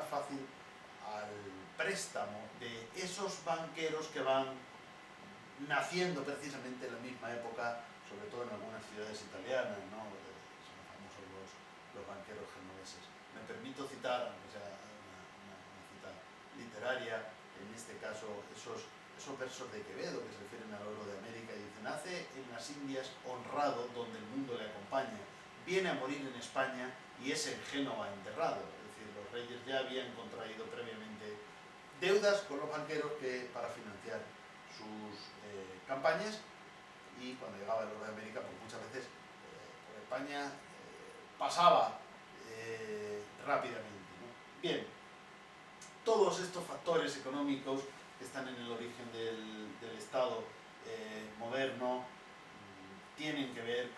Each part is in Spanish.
más fácil al préstamo de esos banqueros que van naciendo precisamente en la misma época, sobre todo en algunas ciudades italianas, ¿no? Son famosos los banqueros genoveses. Me permito citar, aunque sea una cita literaria, en este caso esos versos de Quevedo que se refieren al oro de América y dicen: nace en las Indias honrado donde el mundo le acompaña, viene a morir en España y es en Génova enterrado. Es decir, los reyes ya habían contraído previamente deudas con los banqueros para financiar sus campañas, y cuando llegaba el oro de América, pues muchas veces por España pasaba rápidamente, ¿no? Bien, todos estos factores económicos que están en el origen del Estado moderno tienen que ver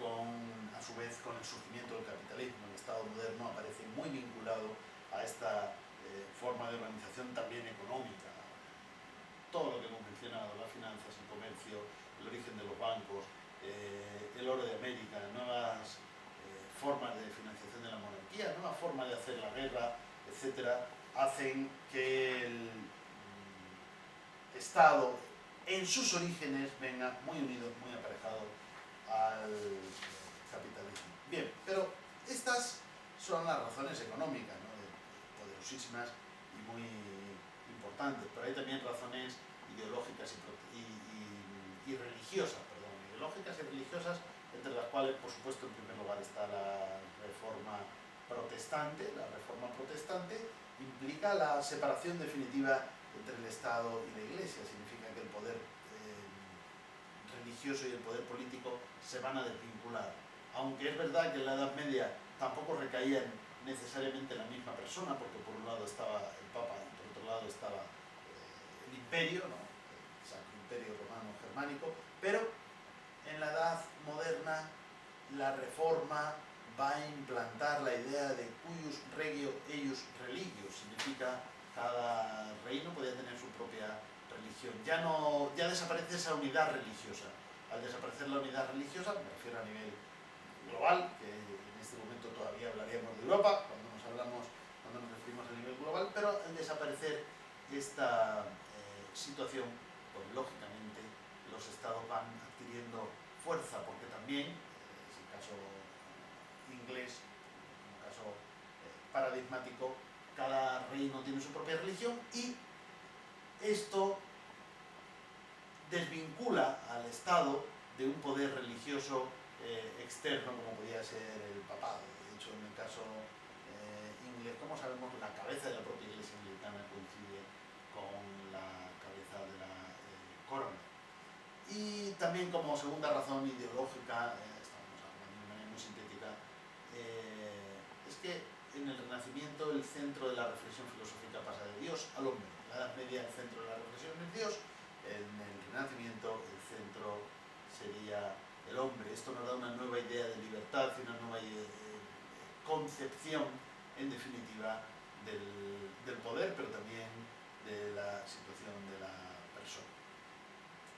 a su vez con el surgimiento del capitalismo. El Estado moderno aparece muy vinculado a esta forma de organización también económica. Todo lo que hemos mencionado, las finanzas, el comercio, el origen de los bancos, el oro de América, nuevas formas de financiación de la monarquía, nuevas formas de hacer la guerra, etcétera, hacen que el Estado en sus orígenes venga muy unido, muy aparejado al capitalismo. Bien, pero estas son las razones económicas, ¿no? Poderosísimas y muy importantes, pero hay también razones ideológicas y religiosas, ideológicas y religiosas, entre las cuales, por supuesto, en primer lugar está la reforma protestante. La reforma protestante implica la separación definitiva entre el Estado y la Iglesia. Significa que el poder religioso y el poder político se van a desvincular. Aunque es verdad que en la Edad Media tampoco recaían necesariamente en la misma persona, porque por un lado estaba el Papa y por otro lado estaba el Imperio, ¿no? El Sacro Imperio Romano Germánico, pero en la Edad Moderna la Reforma va a implantar la idea de cuius regio eius religio. Significa cada reino podía tener su propia religión. Ya desaparece esa unidad religiosa. Al desaparecer la unidad religiosa, me refiero a nivel global, que en este momento todavía hablaríamos de Europa cuando nos referimos a nivel global, pero al desaparecer esta situación, pues lógicamente los estados van adquiriendo fuerza, porque también, es el caso inglés, un caso paradigmático, cada reino tiene su propia religión y esto desvincula al Estado de un poder religioso externo como podía ser el papado. De hecho, en el caso inglés, como sabemos, la cabeza de la propia Iglesia anglicana coincide con la cabeza de la corona. Y también como segunda razón ideológica, estamos hablando de una manera muy sintética, es que en el Renacimiento el centro de la reflexión filosófica pasa de Dios al hombre. En la Edad Media el centro de la reflexión es Dios, en el Renacimiento el centro sería el hombre. Esto nos da una nueva idea de libertad y una nueva concepción, en definitiva, del poder, pero también de la situación de la persona.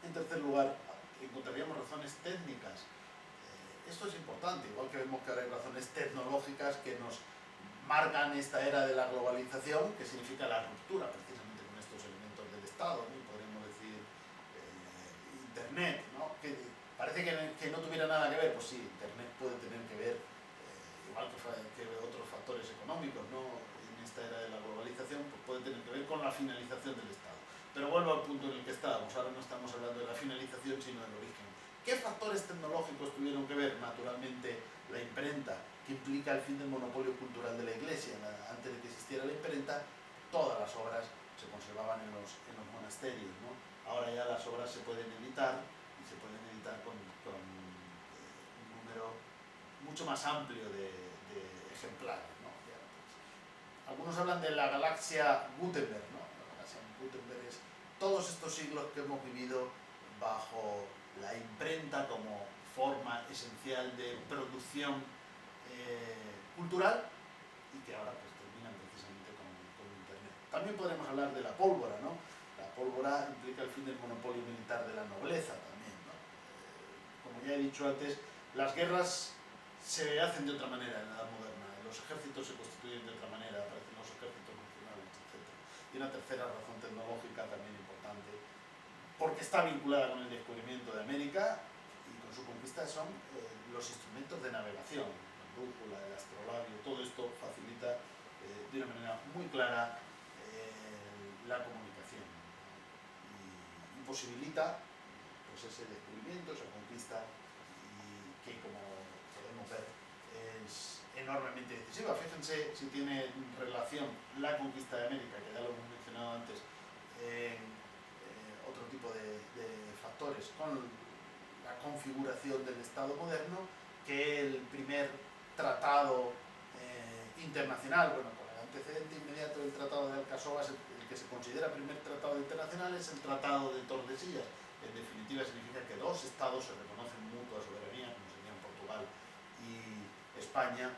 En tercer lugar, encontraríamos razones técnicas. Esto es importante, igual que vemos que ahora hay razones tecnológicas que nos marcan esta era de la globalización, que significa la ruptura precisamente con estos elementos del Estado, ¿no? Podríamos decir Internet, ¿no? Que parece que no tuviera nada que ver. Pues sí, Internet puede tener que ver, igual que otros factores económicos, ¿no? En esta era de la globalización, pues puede tener que ver con la finalización del Estado. Pero vuelvo al punto en el que estábamos. Ahora no estamos hablando de la finalización, sino del origen. ¿Qué factores tecnológicos tuvieron que ver? Naturalmente, la imprenta, que implica el fin del monopolio cultural de la Iglesia. Antes de que existiera la imprenta, todas las obras se conservaban en los monasterios, ¿no? Ahora ya las obras se pueden editar, y se pueden editar con un número mucho más amplio de ejemplares, ¿no? Algunos hablan de la galaxia Gutenberg, ¿no? La galaxia Gutenberg es todos estos siglos que hemos vivido bajo la imprenta como forma esencial de producción cultural, y que ahora pues terminan precisamente con Internet. También podremos hablar de la pólvora, ¿no? La pólvora implica el fin del monopolio militar de la nobleza también, ¿no? Como ya he dicho antes, las guerras se hacen de otra manera en la Edad Moderna. Los ejércitos se constituyen de otra manera, aparecen los ejércitos nacionales. Y una tercera razón tecnológica también importante, porque está vinculada con el descubrimiento de América y con su conquista, son los instrumentos de navegación, la brújula, el astrolabio. Todo esto facilita de una manera muy clara la comunicación y posibilita pues, ese descubrimiento, esa conquista, y que, como podemos ver, es enormemente decisiva. Fíjense si tiene relación la conquista de América, que ya lo hemos mencionado antes, otro tipo de factores, con la configuración del Estado moderno, que el primer tratado internacional, bueno, con el antecedente inmediato del Tratado de Alcasovas, el que se considera primer tratado internacional es el Tratado de Tordesillas. En definitiva significa que dos estados se reconocen mutua soberanía, como serían Portugal y España,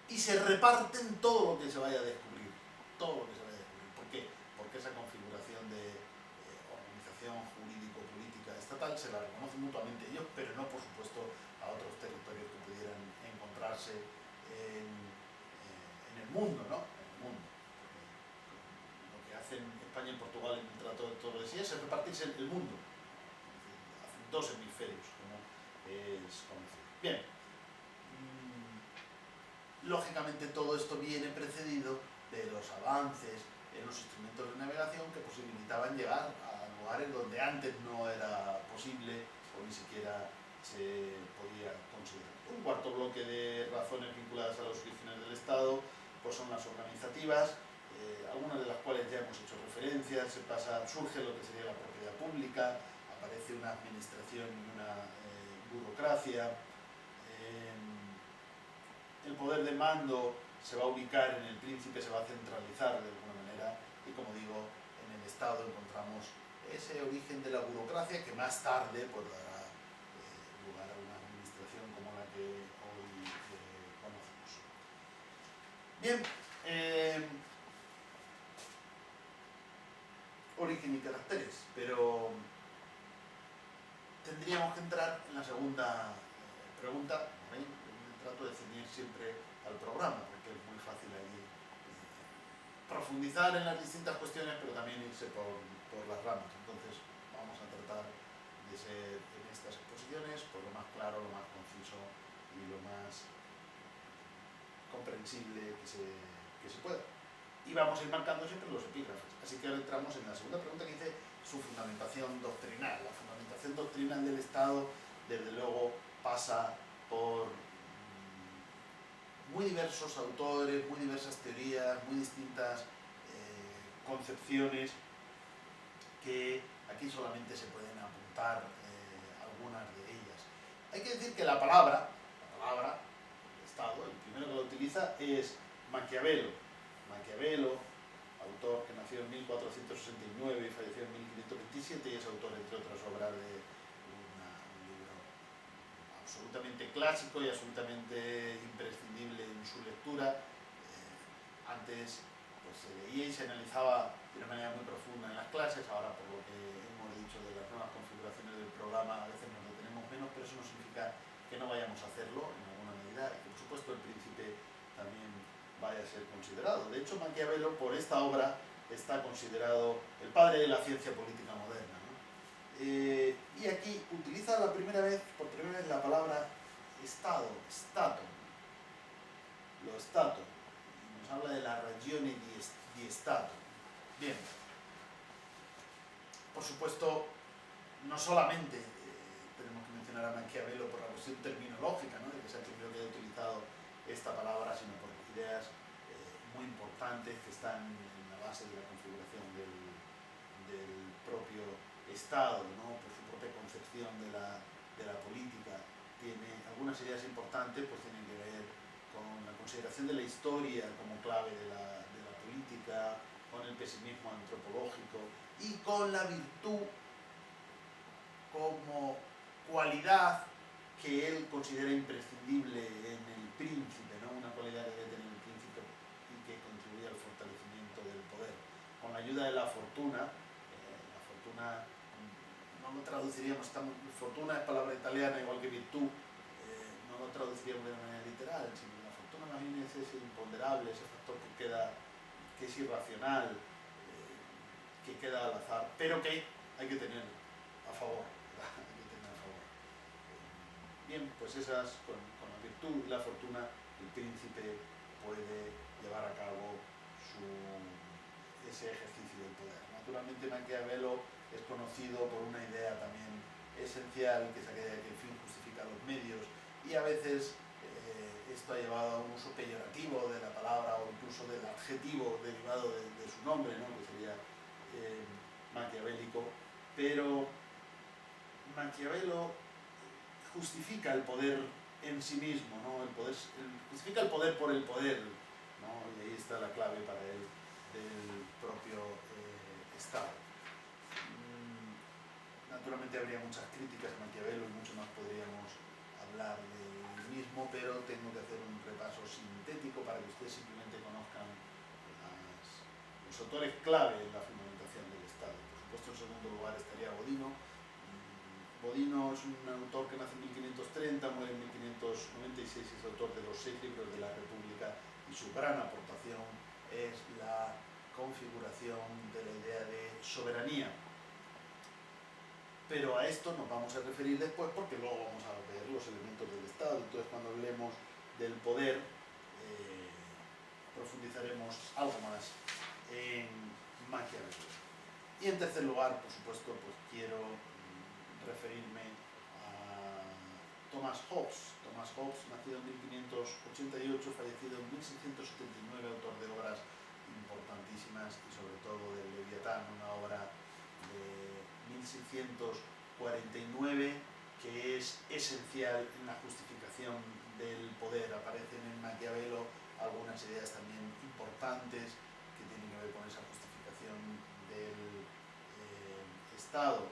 y se reparten todo lo que se vaya a descubrir, todo lo que se vaya a descubrir. ¿Por qué? Porque esa configuración de organización jurídico-política estatal se la reconocen mutuamente ellos, pero no, por supuesto, a otros territorios que pudieran encontrarse en el mundo, ¿no? En el mundo. Lo que hacen España y Portugal en el Tratado de Tordesillas es repartirse el mundo. Hacen dos hemisferios, como es conocido. Bien. Lógicamente todo esto viene precedido de los avances en los instrumentos de navegación que posibilitaban llegar a lugares donde antes no era posible o ni siquiera se podía considerar. Un cuarto bloque de razones vinculadas a los orígenes del Estado pues son las organizativas, algunas de las cuales ya hemos hecho referencia. Surge lo que sería la propiedad pública, aparece una administración y una burocracia. El poder de mando se va a ubicar en el príncipe, se va a centralizar de alguna manera, y como digo, en el Estado encontramos ese origen de la burocracia que más tarde pues, dará lugar a una administración como la que hoy conocemos. Bien, origen y caracteres, pero tendríamos que entrar en la segunda pregunta. Trato de ceñir siempre al programa, porque es muy fácil allí profundizar en las distintas cuestiones, pero también irse por las ramas. Entonces vamos a tratar de ser en estas exposiciones pues, lo más claro, lo más conciso y lo más comprensible que se pueda. Y vamos a ir marcando siempre los epígrafes. Así que ahora entramos en la segunda pregunta, que dice su fundamentación doctrinal. La fundamentación doctrinal del Estado, desde luego, pasa por muy diversos autores, muy diversas teorías, muy distintas concepciones, que aquí solamente se pueden apuntar algunas de ellas. Hay que decir que la palabra Estado, el primero que lo utiliza es Maquiavelo. Maquiavelo, autor que nació en 1469 y falleció en 1527, y es autor, entre otras obras, de un libro absolutamente clásico y absolutamente imprescindible en su lectura. Antes pues, se leía y se analizaba de una manera muy profunda en las clases. Ahora, por lo que hemos dicho de las nuevas configuraciones del programa, a veces nos detenemos menos, pero eso no significa que no vayamos a hacerlo en alguna medida, y que por supuesto el príncipe también vaya a ser considerado. De hecho, Maquiavelo, por esta obra, está considerado el padre de la ciencia política moderna, ¿no? Y aquí utiliza por primera vez la palabra Estado, Statum, lo Stato, y nos habla de la ragione di Stato. Bien, por supuesto, no solamente tenemos que mencionar a Maquiavelo por la cuestión terminológica, ¿no? De que sea el primero que haya utilizado esta palabra, sino por ideas muy importantes que están en la base de la configuración del propio Estado, ¿no? Por su propia concepción de la política. Tiene algunas ideas importantes, pues tienen que ver con la consideración de la historia como clave de la política, con el pesimismo antropológico y con la virtud como cualidad que él considera imprescindible en el príncipe, ¿no? Una cualidad que debe tener el príncipe y que contribuye al fortalecimiento del poder. Con la ayuda de la fortuna no lo traduciríamos, fortuna es palabra italiana igual que virtud, no lo traduciríamos de manera literal, sino que la fortuna más bien es ese imponderable, ese factor que que es irracional, que queda al azar, pero que hay que tener a favor. Hay que tener a favor. Bien, pues esas, con la virtud y la fortuna, el príncipe puede llevar a cabo ese ejercicio del poder. Naturalmente Maquiavelo es conocido por una idea también esencial, que es aquella de que el fin justifica los medios, y a veces esto ha llevado a un uso peyorativo de la palabra o incluso del adjetivo derivado de su nombre, ¿no? Que sería maquiavélico, pero Maquiavelo justifica el poder en sí mismo, ¿no? Justifica el poder por el poder, ¿no? Y ahí está la clave para él del propio Estado. Naturalmente habría muchas críticas a Maquiavelo y mucho más podríamos hablar del mismo, pero tengo que hacer un repaso sintético para que ustedes simplemente conozcan los autores clave en la fundamentación del Estado. Por supuesto, en segundo lugar estaría Bodino. Bodino es un autor que nace en 1530, muere en 1596, es autor de los 6 libros de la República, y su gran aportación es la configuración de la idea de soberanía. Pero a esto nos vamos a referir después, porque luego vamos a ver los elementos del Estado. Entonces, cuando hablemos del poder, profundizaremos algo más en Maquiavelo. Y en tercer lugar, por supuesto, pues quiero referirme a Thomas Hobbes. Thomas Hobbes, nacido en 1588, fallecido en 1679, autor de obras importantísimas y sobre todo del Leviatán, una obra de 1649 que es esencial en la justificación del poder. Aparecen en Maquiavelo algunas ideas también importantes que tienen que ver con esa justificación del Estado.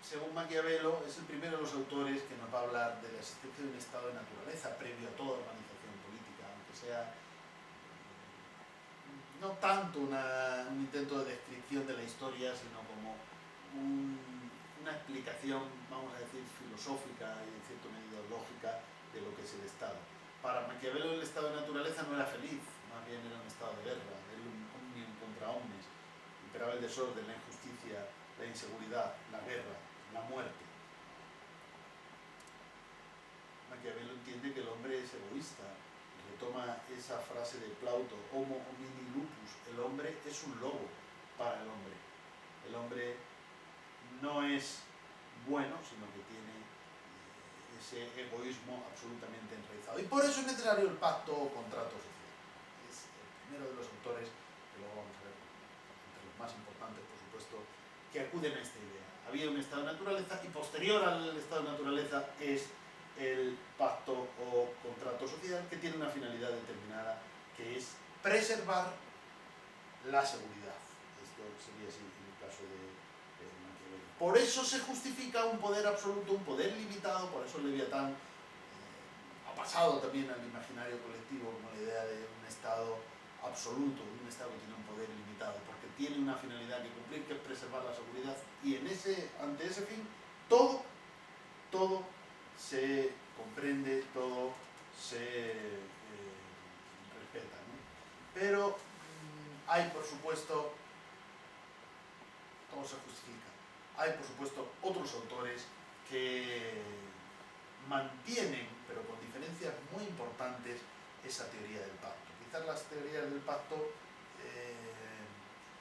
Según Maquiavelo, es el primero de los autores que nos va a hablar de la existencia de un estado de naturaleza previo a toda organización política, aunque sea no tanto un intento de descripción de la historia, sino como una explicación, vamos a decir, filosófica y en cierto medida lógica de lo que es el Estado. Para Maquiavelo el estado de naturaleza no era feliz, más bien era un estado de guerra, era un omnium contra omnes, imperaba el desorden, la injusticia, la inseguridad, la guerra, la muerte. Maquiavelo entiende que el hombre es egoísta. Retoma esa frase de Plauto, homo homini lupus, el hombre es un lobo para el hombre. El hombre no es bueno, sino que tiene ese egoísmo absolutamente enraizado. Y por eso es necesario el pacto o contrato social. Es el primero de los autores, que luego vamos a ver, entre los más importantes, por supuesto, que acuden a esta idea. Había un estado de naturaleza y posterior al estado de naturaleza es el pacto o contrato social, que tiene una finalidad determinada, que es preservar la seguridad. Esto sería así en el caso de Maquiavelo. Por eso se justifica un poder absoluto, un poder limitado, por eso el Leviatán ha pasado también al imaginario colectivo como la idea de un estado absoluto, un estado que tiene un poder limitado, porque tiene una finalidad que cumplir, que es preservar la seguridad, y ante ese fin todo se comprende, todo se respeta, ¿no? Pero hay, por supuesto, todo se justifica. Hay, por supuesto, otros autores que mantienen, pero con diferencias muy importantes, esa teoría del pacto. Quizás las teorías del pacto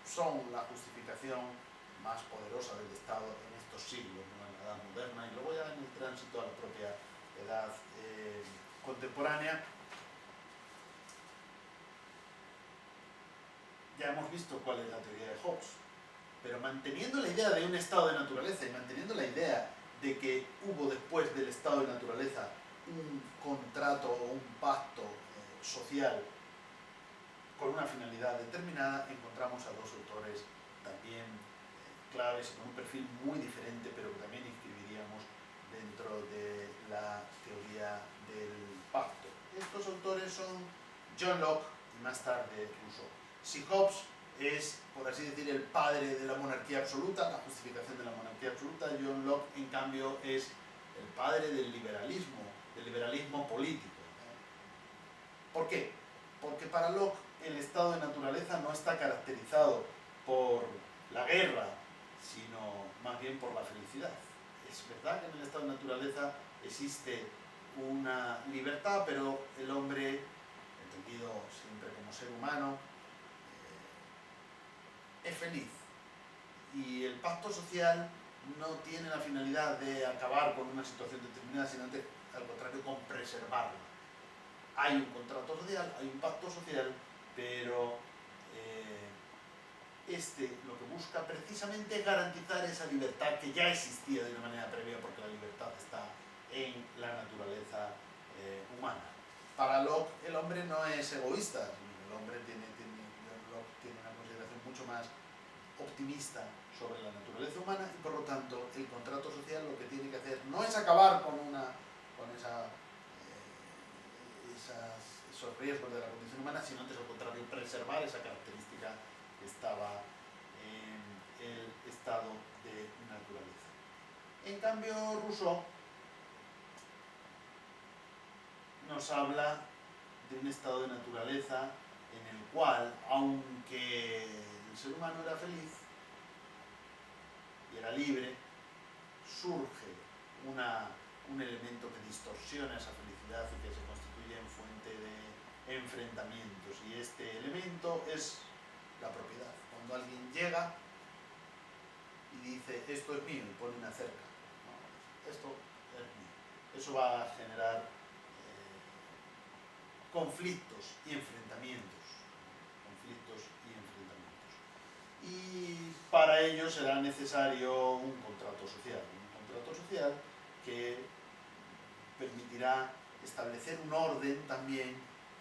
son la justificación más poderosa del Estado en estos siglos, ¿no? En la Edad Moderna y luego ya en el tránsito a la propia Edad contemporánea. Ya hemos visto cuál es la teoría de Hobbes, pero manteniendo la idea de un estado de naturaleza y manteniendo la idea de que hubo después del estado de naturaleza un contrato o un pacto social con una finalidad determinada, encontramos a dos autores también claves y con un perfil muy diferente, pero que también inscribiríamos dentro de la teoría del pacto. Estos autores son John Locke y más tarde Rousseau. Si Hobbes es, por así decir, el padre de la monarquía absoluta, la justificación de la monarquía absoluta, John Locke, en cambio, es el padre del liberalismo político. ¿Por qué? Porque para Locke el estado de naturaleza no está caracterizado por la guerra, sino más bien por la felicidad. Es verdad que en el estado de naturaleza existe una libertad, pero el hombre, entendido siempre como ser humano, es feliz. Y el pacto social no tiene la finalidad de acabar con una situación determinada, sino antes, al contrario, con preservarla. Hay un contrato social, hay un pacto social, pero lo que busca precisamente es garantizar esa libertad que ya existía de una manera previa, porque la libertad está en la naturaleza humana. Para Locke, el hombre no es egoísta, el hombre tiene una consideración mucho más optimista sobre la naturaleza humana y por lo tanto el contrato social lo que tiene que hacer no es acabar con esos riesgos de la condición humana, sino antes al contrario preservar esa característica que estaba en el estado de naturaleza. En cambio Rousseau nos habla de un estado de naturaleza en el cual, aunque el ser humano era feliz y era libre, surge un elemento que distorsiona esa felicidad y que se constituye en fuente de enfrentamientos. Y este elemento es la propiedad. Cuando alguien llega y dice, esto es mío, y pone una cerca, ¿no? Esto es mío. Eso va a generar conflictos y enfrentamientos. Y para ello será necesario un contrato social que permitirá establecer un orden también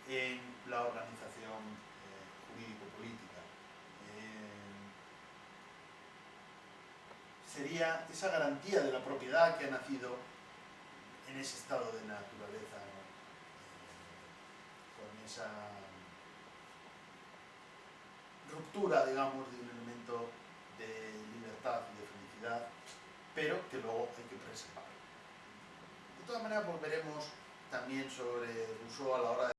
en la organización jurídico-política. Sería esa garantía de la propiedad que ha nacido en ese estado de naturaleza, ¿no? Con esa ruptura, digamos, de un elemento de libertad y de felicidad, pero que luego hay que preservar. De todas maneras, volveremos también sobre Rousseau a la hora